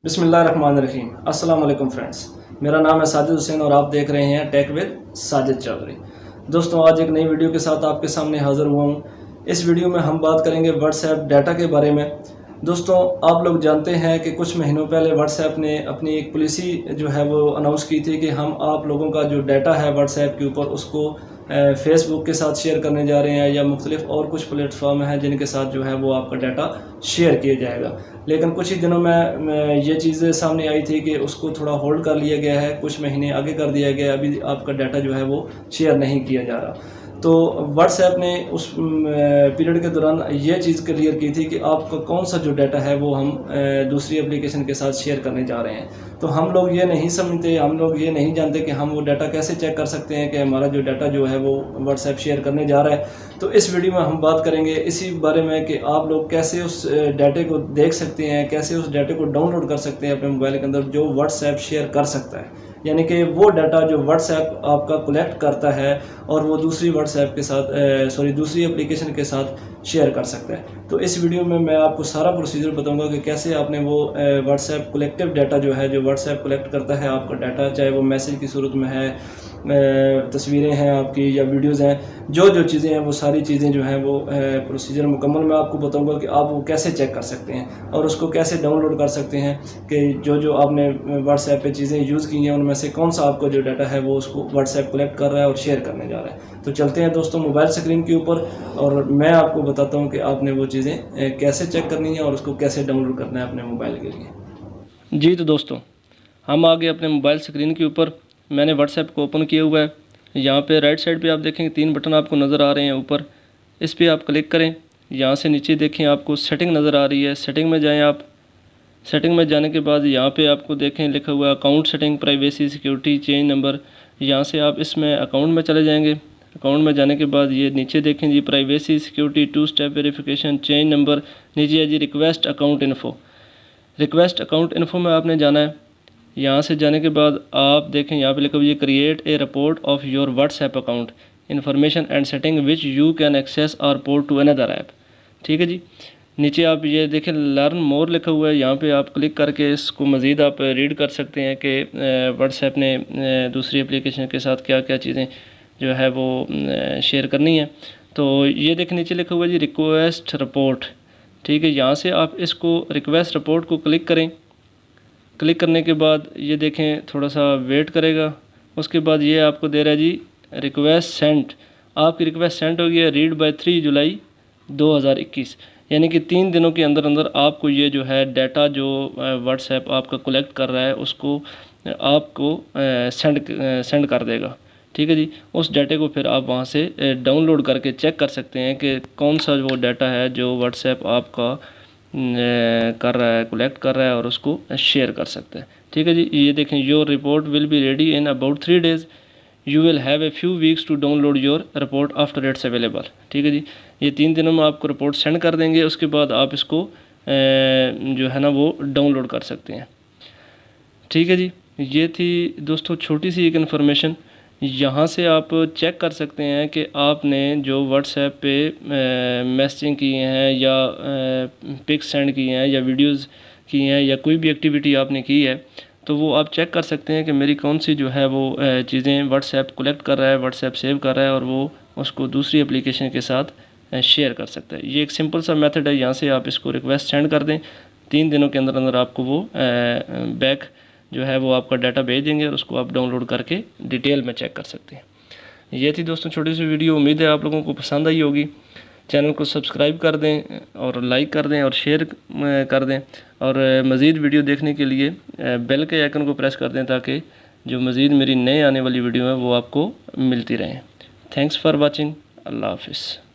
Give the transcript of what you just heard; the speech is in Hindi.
बिस्मिल्लाहिर्रहमानिर्रहीम। अस्सलाम वालेकुम फ्रेंड्स, मेरा नाम है साजिद हुसैन और आप देख रहे हैं टेक विद साजिद चौधरी। दोस्तों, आज एक नई वीडियो के साथ आपके सामने हाज़िर हुआ हूँ। इस वीडियो में हम बात करेंगे व्हाट्सएप डाटा के बारे में। दोस्तों, आप लोग जानते हैं कि कुछ महीनों पहले व्हाट्सएप ने अपनी एक पॉलिसी जो है वो अनाउंस की थी कि हम आप लोगों का जो डाटा है व्हाट्सएप के ऊपर उसको फेसबुक के साथ शेयर करने जा रहे हैं या मुख्तलिफ और कुछ प्लेटफॉर्म हैं जिनके साथ जो है वो आपका डाटा शेयर किया जाएगा। लेकिन कुछ ही दिनों में ये चीज़ें सामने आई थी कि उसको थोड़ा होल्ड कर लिया गया है, कुछ महीने आगे कर दिया गया है, अभी आपका डाटा जो है वो शेयर नहीं किया जा रहा। तो व्हाट्सएप ने उस पीरियड के दौरान ये चीज़ क्लियर की थी कि आपका कौन सा जो डाटा है वो हम दूसरी एप्लीकेशन के साथ शेयर करने जा रहे हैं। तो हम लोग ये नहीं समझते, हम लोग ये नहीं जानते कि हम वो डाटा कैसे चेक कर सकते हैं कि हमारा जो डाटा जो है वो व्हाट्सएप शेयर करने जा रहा है। तो इस वीडियो में हम बात करेंगे इसी बारे में कि आप लोग कैसे उस डाटे को देख सकते हैं, कैसे उस डाटे को डाउनलोड कर सकते हैं अपने मोबाइल के अंदर जो व्हाट्सएप शेयर कर सकता है। यानी कि वो डाटा जो व्हाट्सएप आपका कलेक्ट करता है और वो दूसरी व्हाट्सएप के साथ दूसरी एप्लीकेशन के साथ शेयर कर सकता है। तो इस वीडियो में मैं आपको सारा प्रोसीजर बताऊंगा कि कैसे आपने वो व्हाट्सएप कलेक्टिव डाटा जो है, जो व्हाट्सएप कलेक्ट करता है आपका डाटा, चाहे वो मैसेज की सूरत में है, तस्वीरें हैं आपकी या वीडियोज़ हैं, जो चीज़ें हैं वो सारी चीज़ें जो हैं वो प्रोसीजर मुकम्मल मैं आपको बताऊंगा कि आप वो कैसे चेक कर सकते हैं और उसको कैसे डाउनलोड कर सकते हैं कि जो आपने व्हाट्सएप पे चीज़ें यूज़ की हैं उनमें से कौन सा आपका जो डाटा है वो उसको व्हाट्सएप कलेक्ट कर रहा है और शेयर करने जा रहा है। तो चलते हैं दोस्तों मोबाइल स्क्रीन के ऊपर और मैं आपको बताता हूँ कि आपने वो चीज़ें कैसे चेक करनी है और उसको कैसे डाउनलोड करना है अपने मोबाइल के लिए। जी तो दोस्तों, हम आ गए अपने मोबाइल स्क्रीन के ऊपर। मैंने व्हाट्सएप को ओपन किया हुआ है। यहाँ पे राइट साइड पे आप देखेंगे 3 बटन आपको नज़र आ रहे हैं ऊपर, इस पर आप क्लिक करें। यहाँ से नीचे देखें आपको सेटिंग नज़र आ रही है, सेटिंग में जाएं आप। सेटिंग में जाने के बाद यहाँ पे आपको देखें लिखा हुआ है account setting, privacy, security, change number. यहाँ से आप इसमें अकाउंट में चले जाएंगे। अकाउंट में जाने के बाद ये नीचे देखें जी privacy, security, 2 step verification, change number, नीचे है जी request account info. Request account info में आपने जाना है। यहाँ से जाने के बाद आप देखें यहाँ पे लिखा हुआ है create a report of your WhatsApp account, information and setting which you can access or port to another app. ठीक है जी। नीचे आप ये देखें लर्न मोर लिखा हुआ है, यहाँ पे आप क्लिक करके इसको मज़ीद आप रीड कर सकते हैं कि व्हाट्सएप ने दूसरी एप्लीकेशन के साथ क्या क्या चीज़ें जो है वो शेयर करनी है। तो ये देखें नीचे लिखा हुआ है जी रिक्वेस्ट रिपोर्ट। ठीक है, यहाँ से आप इसको रिक्वेस्ट रिपोर्ट को क्लिक करें। क्लिक करने के बाद ये देखें थोड़ा सा वेट करेगा। उसके बाद ये आपको दे रहा है जी रिक्वेस्ट सेंट। आपकी रिक्वेस्ट सेंट हो गई है, रीड बाय 3 जुलाई 2021। यानी कि 3 दिनों के अंदर अंदर आपको ये जो है डाटा जो व्हाट्सएप आपका कलेक्ट कर रहा है उसको आपको सेंड कर देगा। ठीक है जी। उस डाटे को फिर आप वहाँ से डाउनलोड करके चेक कर सकते हैं कि कौन सा वो डाटा है जो व्हाट्सएप आपका कर रहा है, कलेक्ट कर रहा है और उसको शेयर कर सकता है। ठीक है जी। ये देखें your report will be ready in about 3 days, you will have a few weeks to download your report after it's available. ठीक है जी। ये 3 दिनों में आपको रिपोर्ट सेंड कर देंगे, उसके बाद आप इसको जो है ना वो डाउनलोड कर सकते हैं। ठीक है जी। ये थी दोस्तों छोटी सी एक इन्फॉर्मेशन। यहाँ से आप चेक कर सकते हैं कि आपने जो व्हाट्सएप पे मैसेजिंग किए हैं या पिक्स सेंड किए हैं या वीडियोस की हैं या कोई भी एक्टिविटी आपने की है, तो वो आप चेक कर सकते हैं कि मेरी कौन सी जो है वो चीज़ें व्हाट्सएप कलेक्ट कर रहा है, व्हाट्सएप सेव कर रहा है और वो उसको दूसरी एप्लीकेशन के साथ शेयर कर सकता है। ये एक सिंपल सा मेथड है। यहाँ से आप इसको रिक्वेस्ट सेंड कर दें, 3 दिनों के अंदर अंदर आपको वो बैक जो है वो आपका डाटा भेज देंगे और उसको आप डाउनलोड करके डिटेल में चेक कर सकते हैं। ये थी दोस्तों छोटी सी वीडियो। उम्मीद है आप लोगों को पसंद आई होगी। चैनल को सब्सक्राइब कर दें और लाइक कर दें और शेयर कर दें और मज़ीद वीडियो देखने के लिए बेल के आइकन को प्रेस कर दें ताकि जो मज़ीद मेरी नए आने वाली वीडियो है वो आपको मिलती रहें। Thanks for watching. अल्लाह हाफिज़।